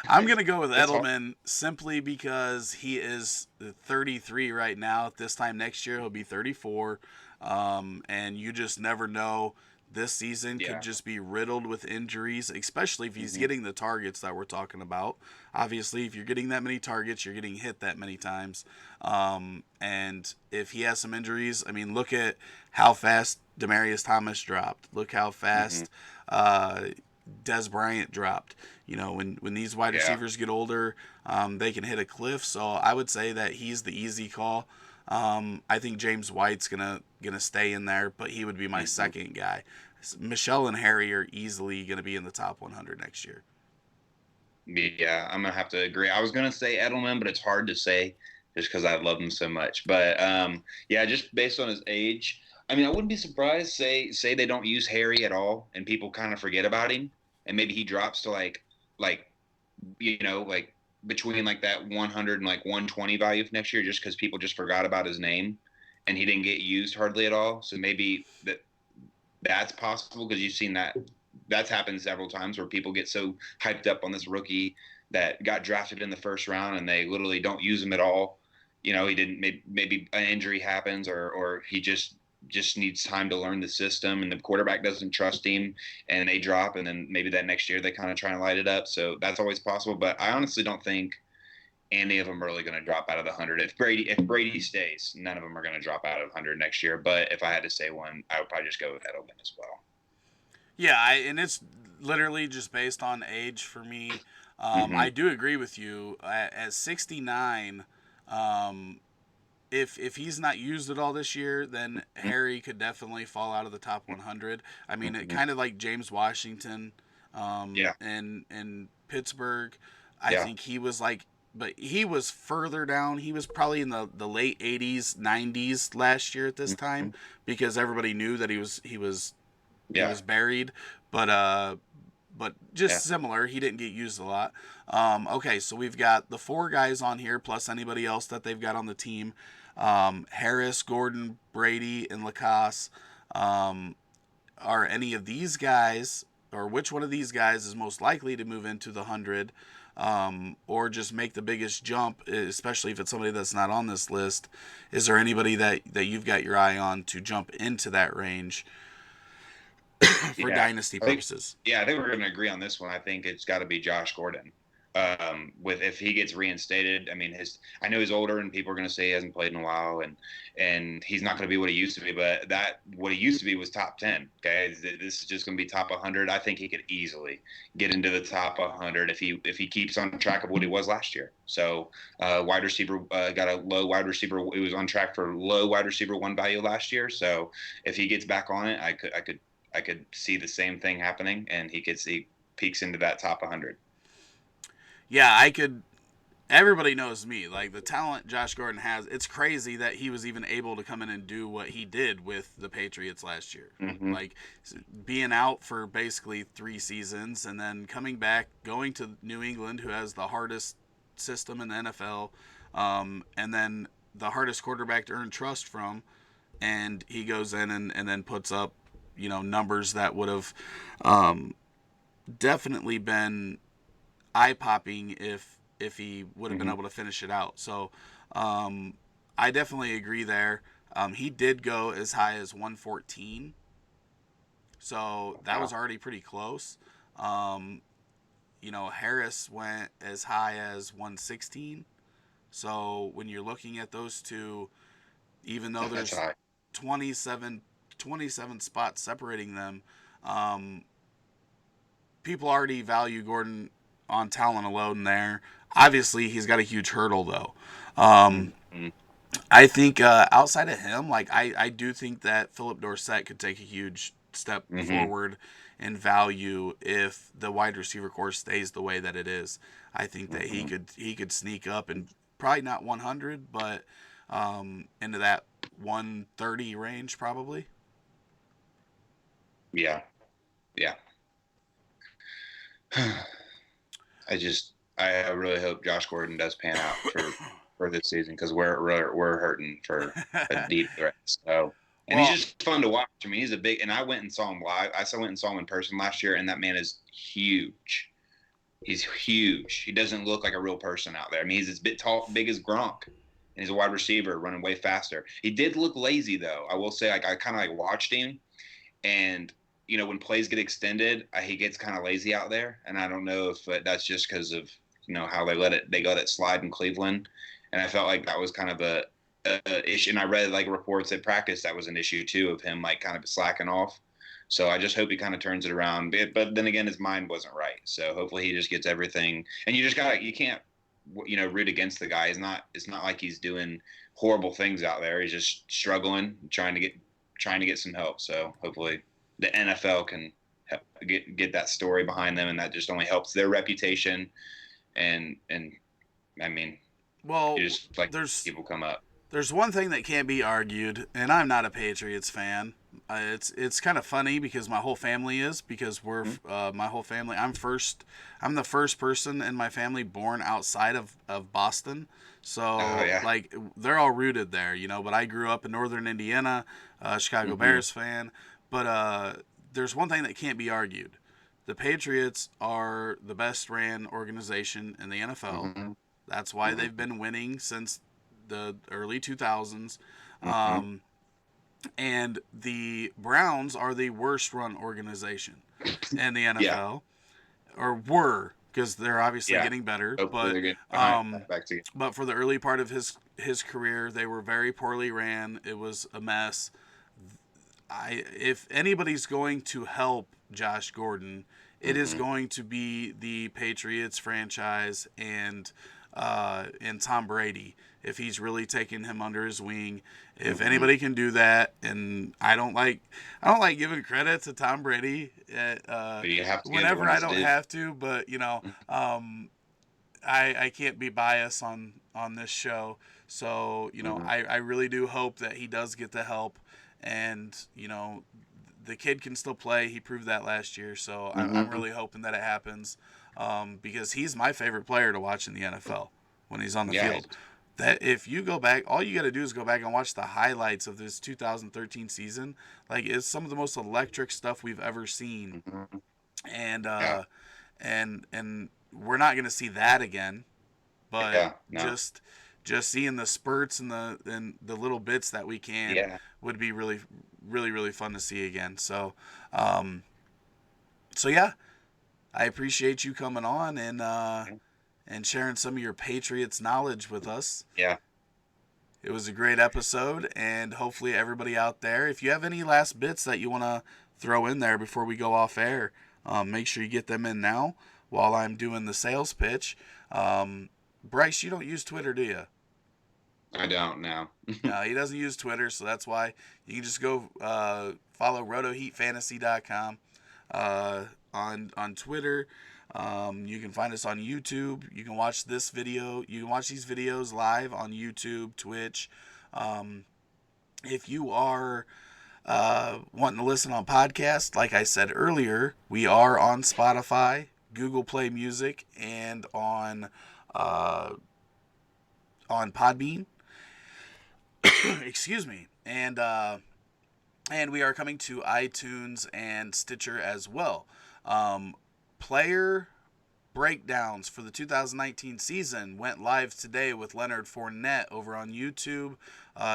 I'm going to go with It's hard. Edelman simply because he is 33 right now. This time next year, he'll be 34. And you just never know. This season could Yeah. just be riddled with injuries, especially if he's Hmm. getting the targets that we're talking about. Obviously, if you're getting that many targets, you're getting hit that many times. And if he has some injuries, I mean, look at how fast Demarius Thomas dropped. Look how Hmm. fast Des Bryant dropped. You know, when these wide Yeah. receivers get older, they can hit a cliff. So I would say that he's the easy call. I think James White's gonna stay in there, but he would be my Hmm. second guy. Michelle and Harry are easily gonna be in the top 100 next year. Yeah, I'm gonna have to agree. I was gonna say Edelman, but it's hard to say just because I love him so much. But yeah, just based on his age, I mean, I wouldn't be surprised. Say they don't use Harry at all, and people kind of forget about him, and maybe he drops to like like between like that 100 and like 120 value next year, just because people just forgot about his name, and he didn't get used hardly at all. So maybe that's possible because you've seen that's happened several times where people get so hyped up on this rookie that got drafted in the first round and they literally don't use him at all. He didn't. Maybe an injury happens, or he just needs time to learn the system, and the quarterback doesn't trust him, and they drop, and then maybe that next year they kind of try and light it up. So that's always possible. But I honestly don't think any of them are really going to drop out of the 100. If Brady stays, none of them are going to drop out of 100 next year. But if I had to say one, I would probably just go with Edelman as well. Yeah, and it's literally just based on age for me. Mm-hmm. I do agree with you. At 69, um, if he's not used at all this year, then Harry could definitely fall out of the top 100. I mean, it Mm-hmm. kind of like James Washington Yeah. in Pittsburgh. I Yeah. think he was like, but he was further down. He was probably in the late 80s, 90s last year at this time Mhm. because everybody knew that he Yeah. was buried, but just Yeah. similar. He didn't get used a lot. Okay, so we've got the four guys on here plus anybody else that they've got on the team. Harris, Gordon, Brady, and Lacoste. Um, are any of these guys, or which one of these guys is most likely to move into the 100, or just make the biggest jump, especially if it's somebody that's not on this list? Is there anybody that you've got your eye on to jump into that range for Yeah, dynasty I think purposes? yeah, I think we're going to agree on this one. I think it's got to be Josh Gordon. With if he gets reinstated, I mean, his I know he's older and people are going to say he hasn't played in a while and he's not going to be what he used to be. But that what he used to be was top 10. Okay, this is just going to be top 100. I think he could easily get into the top 100 if he keeps on track of what he was last year. So wide receiver got a low wide receiver. It was on track for low wide receiver one value last year. So if he gets back on it, I could see the same thing happening, and he could see peaks into that top 100. Yeah, I could. Everybody knows me. Like the talent Josh Gordon has, it's crazy that he was even able to come in and do what he did with the Patriots last year. Mm-hmm. Like being out for basically 3 seasons and then coming back, going to New England, who has the hardest system in the NFL, and then the hardest quarterback to earn trust from, and he goes in and then puts up, numbers that would have definitely been eye popping if he would have been Mm-hmm. able to finish it out. So um, I definitely agree there. He did go as high as 114, so that Wow. was already pretty close. Um, Harris went as high as 116. So when you're looking at those two, even though That's there's high. 27, 27 spots separating them, um, people already value Gordon on talent alone there. Obviously, he's got a huge hurdle though. Um, Mm-hmm. I think outside of him, like I do think that Philip Dorsett could take a huge step Mm-hmm. forward in value if the wide receiver core stays the way that it is. I think that he Mm-hmm. could sneak up and probably not 100, but into that 130 range probably. Yeah. Yeah. I really hope Josh Gordon does pan out for this season because we're hurting for a deep threat. So, and he's Well, just fun to watch. I mean, he's a big, and I went and saw him live. Went and saw him in person last year, and that man is huge. He's huge. He doesn't look like a real person out there. I mean, he's as bit tall, big as Gronk, and he's a wide receiver running way faster. He did look lazy though. I will say, like I kind of like watched him, and when plays get extended, he gets kind of lazy out there, and I don't know if that's just because of how they let it slide in Cleveland, and I felt like that was kind of a issue. And I read like reports at practice that was an issue too of him like kind of slacking off. So I just hope he kind of turns it around. But then again, his mind wasn't right. So hopefully he just gets everything. And you can't root against the guy. It's not like he's doing horrible things out there. He's just struggling, trying to get some help. So hopefully the NFL can get that story behind them, and that just only helps their reputation. And I mean, well, you just like there's people come up. There's one thing that can't be argued, and I'm not a Patriots fan. It's kind of funny because my whole family is because we're Hmm. my whole family. I'm the first person in my family born outside of Boston, Oh so yeah. like they're all rooted there, But I grew up in Northern Indiana, Chicago Hmm. Bears fan. But there's one thing that can't be argued: the Patriots are the best ran organization in the NFL. Hmm. That's why Hmm. they've been winning since the early 2000s. Hmm. Um, and the Browns are the worst run organization in the Yeah. NFL, or were, because they're obviously Yeah. getting better. Hopefully But they're getting behind um, back together. but for the early part of his career, they were very poorly ran. It was a mess. If anybody's going to help Josh Gordon, it is Hmm. going to be the Patriots franchise and Tom Brady if he's really taking him under his wing. If Hmm. anybody can do that, and I don't like giving credit to Tom Brady But you have to give it whenever when I it's don't due. have to, but I can't be biased on this show. So, Mm-hmm. I really do hope that he does get the help, and, the kid can still play. He proved that last year. So I'm Mm-hmm. really hoping that it happens, because he's my favorite player to watch in the NFL when he's on the Yeah. field. That if you go back, all you got to do is go back and watch the highlights of this 2013 season. Like, it's some of the most electric stuff we've ever seen, Mm-hmm. and Yeah. and we're not going to see that again. But Yeah. No. just seeing the spurts and the little bits that we can Yeah. would be really really really fun to see again. Um, so yeah, I appreciate you coming on and sharing some of your Patriots knowledge with us. Yeah. It was a great episode, and hopefully everybody out there, if you have any last bits that you want to throw in there before we go off air, make sure you get them in now while I'm doing the sales pitch. Bryce, you don't use Twitter, do you? I don't know. No, he doesn't use Twitter, so that's why you can just go follow rotoheatfantasy.com on Twitter. You can find us on YouTube. You can watch this video. You can watch these videos live on YouTube, Twitch. Um, if you are wanting to listen on podcast, like I said earlier, we are on Spotify, Google Play Music, and uh, on Podbean. Excuse me, and we are coming to iTunes and Stitcher as well. Player breakdowns for the 2019 season went live today with Leonard Fournette over on YouTube.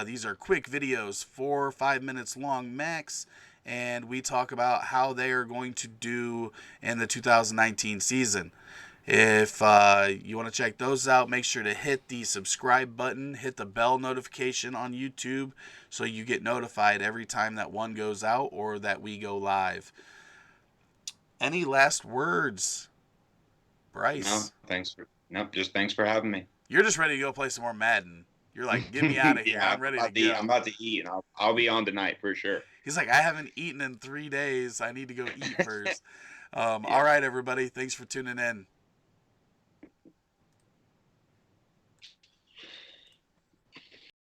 These are quick videos, 4 or 5 minutes long max, and we talk about how they are going to do in the 2019 season. If you want to check those out, make sure to hit the subscribe button, hit the bell notification on YouTube so you get notified every time that one goes out or that we go live. Any last words, No. Bryce? Thanks for. Nope. Just thanks for having me. You're just ready to go play some more Madden. You're like, get me out of here. Yeah. I'm ready to I'm go. about to eat, and I'll be on tonight for sure. He's like, I haven't eaten in 3 days. I need to go eat first. All Yeah. right, everybody. Thanks for tuning in.